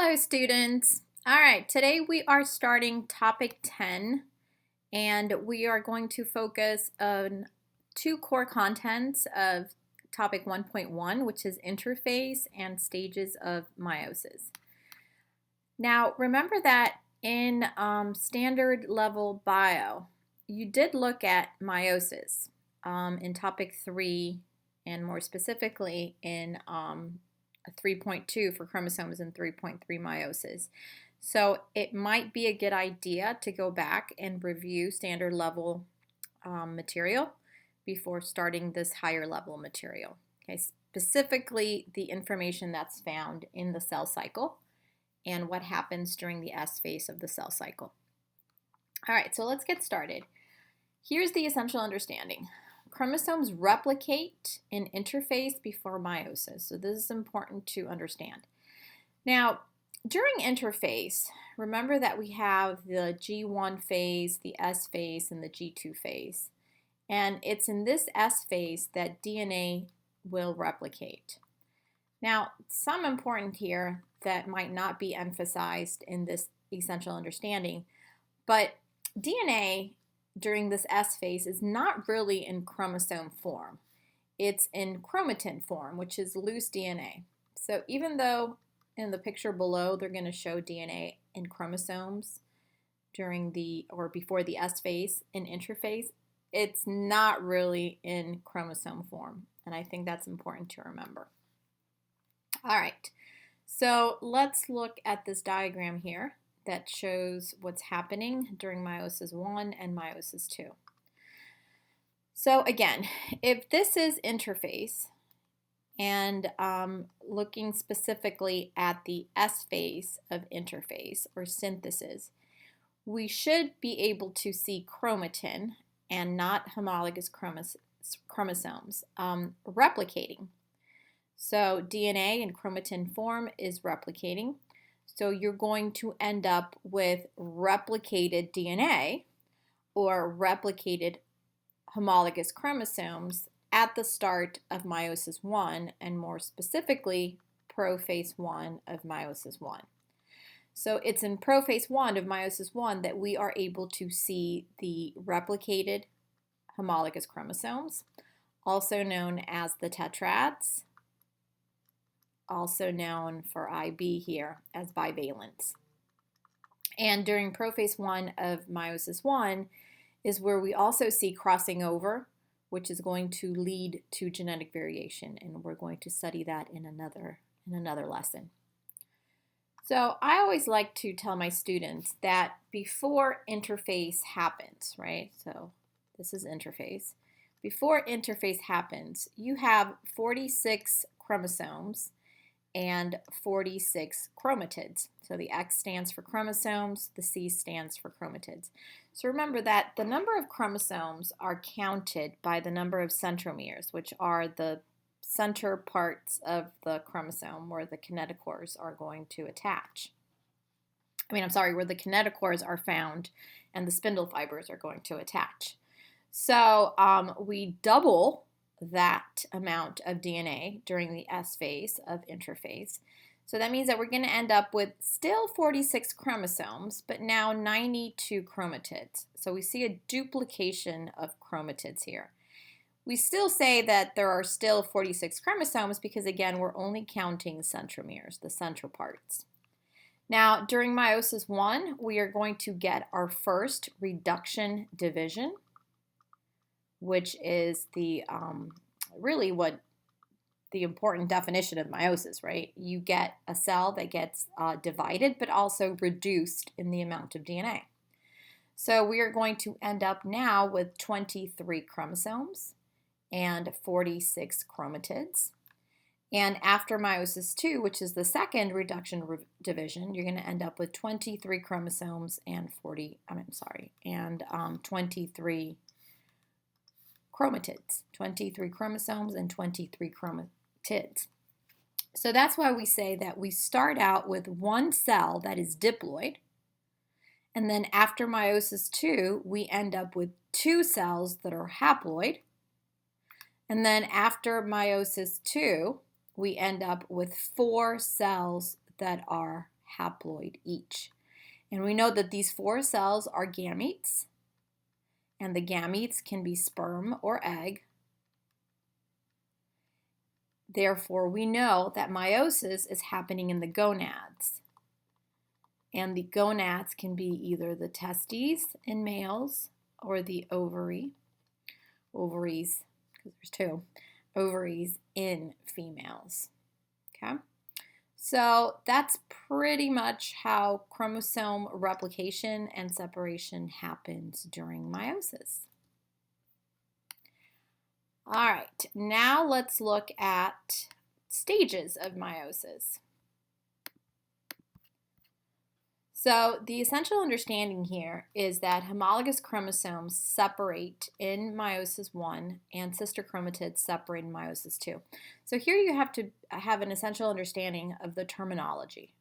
Hello students. All right, today we are starting topic 10 and we are going to focus on two core contents of topic 1.1, which is interphase and stages of meiosis. Now remember that in standard level bio, you did look at meiosis in topic 3 and more specifically in 3.2 for chromosomes and 3.3 meiosis. So it might be a good idea to go back and review standard level material before starting this higher level material. Okay, specifically the information that's found in the cell cycle and what happens during the S phase of the cell cycle. All right, so let's get started. Here's the essential understanding. Chromosomes replicate in interphase before meiosis, so this is important to understand. Now, during interphase, remember that we have the G1 phase, the S phase, and the G2 phase. And it's in this S phase that DNA will replicate. Now, some important here that might not be emphasized in this essential understanding, but DNA during this S phase is not really in chromosome form. It's in chromatin form, which is loose DNA. So even though in the picture below they're going to show DNA in chromosomes during the or before the S phase in interphase, it's not really in chromosome form. And I think that's important to remember. All right, so let's look at this diagram here that shows what's happening during meiosis 1 and meiosis 2. So again, if this is interphase and looking specifically at the S phase of interphase or synthesis, we should be able to see chromatin and not homologous chromosomes replicating. So DNA in chromatin form is replicating. So you're going to end up with replicated DNA or replicated homologous chromosomes at the start of meiosis 1 and more specifically prophase 1 of meiosis 1. So it's in prophase 1 of meiosis 1 that we are able to see the replicated homologous chromosomes, also known as the tetrads, also known for IB here as bivalents. And during prophase 1 of meiosis 1 is where we also see crossing over, which is going to lead to genetic variation, and we're going to study that in another lesson. So I always like to tell my students that before interphase happens, right? So this is interphase. Before interphase happens, you have 46 chromosomes and 46 chromatids. So the X stands for chromosomes, the C stands for chromatids. So remember that the number of chromosomes are counted by the number of centromeres, which are the center parts of the chromosome where the kinetochores are going to attach. Where the kinetochores are found and the spindle fibers are going to attach. So we double that amount of DNA during the S phase of interphase. So that means that we're going to end up with still 46 chromosomes, but now 92 chromatids. So we see a duplication of chromatids here. We still say that there are still 46 chromosomes because, again, we're only counting centromeres, the central parts. Now, during meiosis 1, we are going to get our first reduction division, which is the really what the important definition of meiosis, right? You get a cell that gets divided but also reduced in the amount of DNA. So we are going to end up now with 23 chromosomes and 46 chromatids. And after meiosis 2, which is the second reduction division, you're going to end up with 23 chromosomes and 23 chromatids, 23 chromosomes and 23 chromatids. So that's why we say that we start out with one cell that is diploid, and then after meiosis 2, we end up with two cells that are haploid, and then after meiosis 2, we end up with 4 cells that are haploid each. And we know that these 4 cells are gametes, and the gametes can be sperm or egg. Therefore, we know that meiosis is happening in the gonads. And the gonads can be either the testes in males or the ovaries, because there's 2, ovaries in females. Okay? So that's pretty much how chromosome replication and separation happens during meiosis. All right, now let's look at stages of meiosis. So the essential understanding here is that homologous chromosomes separate in meiosis 1 and sister chromatids separate in meiosis 2. So here you have to have an essential understanding of the terminology,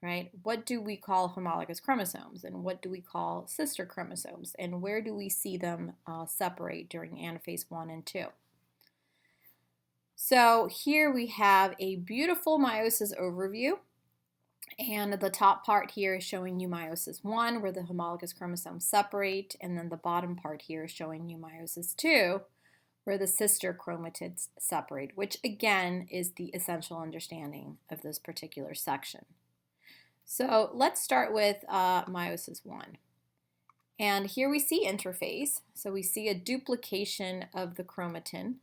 right? What do we call homologous chromosomes and what do we call sister chromosomes, and where do we see them separate during anaphase 1 and 2? So here we have a beautiful meiosis overview. And the top part here is showing you meiosis 1, where the homologous chromosomes separate, and then the bottom part here is showing you meiosis 2, where the sister chromatids separate, which again is the essential understanding of this particular section. So let's start with meiosis 1. And here we see interphase. So we see a duplication of the chromatin.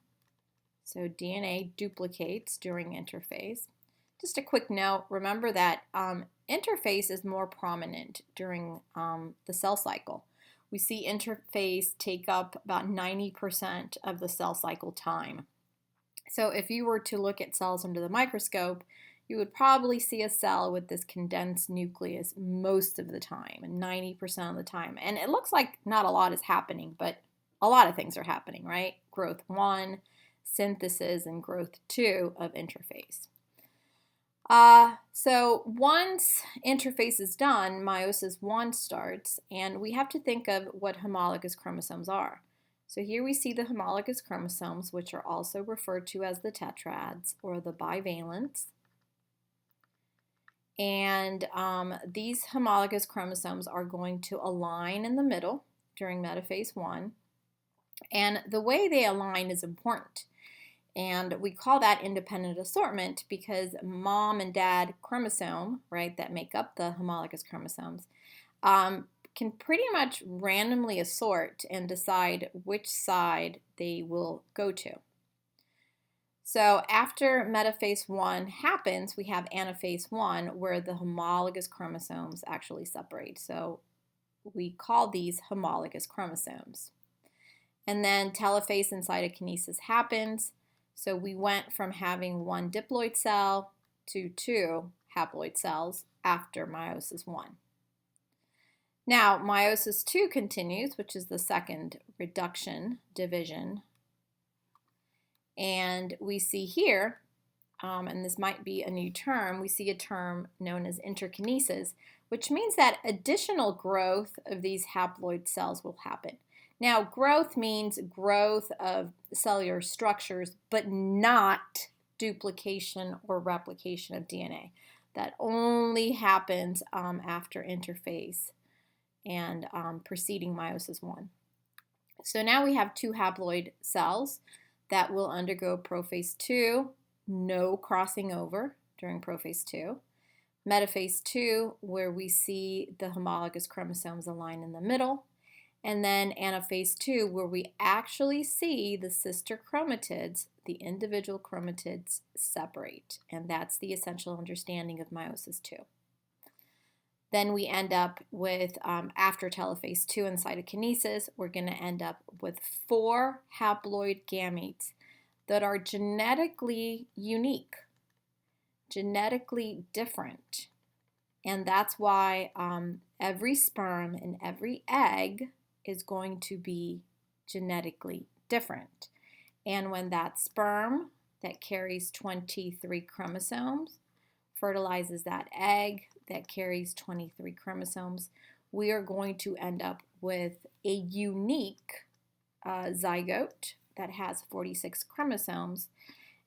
So DNA duplicates during interphase. Just a quick note, remember that interphase is more prominent during the cell cycle. We see interphase take up about 90% of the cell cycle time. So if you were to look at cells under the microscope, you would probably see a cell with this condensed nucleus most of the time, 90% of the time. And it looks like not a lot is happening, but a lot of things are happening, right? Growth 1, synthesis, and growth 2 of interphase. So once interphase is done, meiosis 1 starts, and we have to think of what homologous chromosomes are. So here we see the homologous chromosomes, which are also referred to as the tetrads or the bivalents. And these homologous chromosomes are going to align in the middle during metaphase 1. And the way they align is important. And we call that independent assortment because mom and dad chromosome, right, that make up the homologous chromosomes, can pretty much randomly assort and decide which side they will go to. So after metaphase 1 happens, we have anaphase 1 where the homologous chromosomes actually separate. So we call these homologous chromosomes. And then telophase and cytokinesis happens. So we went from having 1 diploid cell to 2 haploid cells after meiosis 1. Now, meiosis 2 continues, which is the second reduction division. And we see here, and this might be a new term, we see a term known as interkinesis, which means that additional growth of these haploid cells will happen. Now, growth means growth of cellular structures, but not duplication or replication of DNA. That only happens after interphase and preceding meiosis 1. So now we have 2 haploid cells that will undergo prophase 2, no crossing over during prophase 2. Metaphase 2, where we see the homologous chromosomes align in the middle. And then anaphase 2, where we actually see the sister chromatids, the individual chromatids, separate. And that's the essential understanding of meiosis 2. Then we end up with, after telophase 2 and cytokinesis, we're going to end up with 4 haploid gametes that are genetically unique, genetically different. And that's why every sperm and every egg is going to be genetically different. And when that sperm that carries 23 chromosomes fertilizes that egg that carries 23 chromosomes, we are going to end up with a unique zygote that has 46 chromosomes,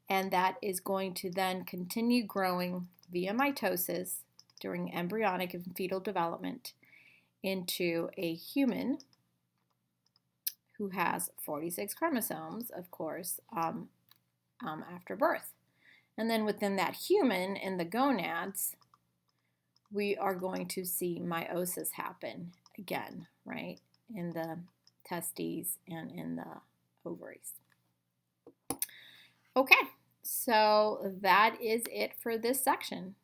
and that is going to then continue growing via mitosis during embryonic and fetal development into a human who has 46 chromosomes, of course, after birth. And then within that human, in the gonads, we are going to see meiosis happen again, right? In the testes and in the ovaries. Okay, so that is it for this section.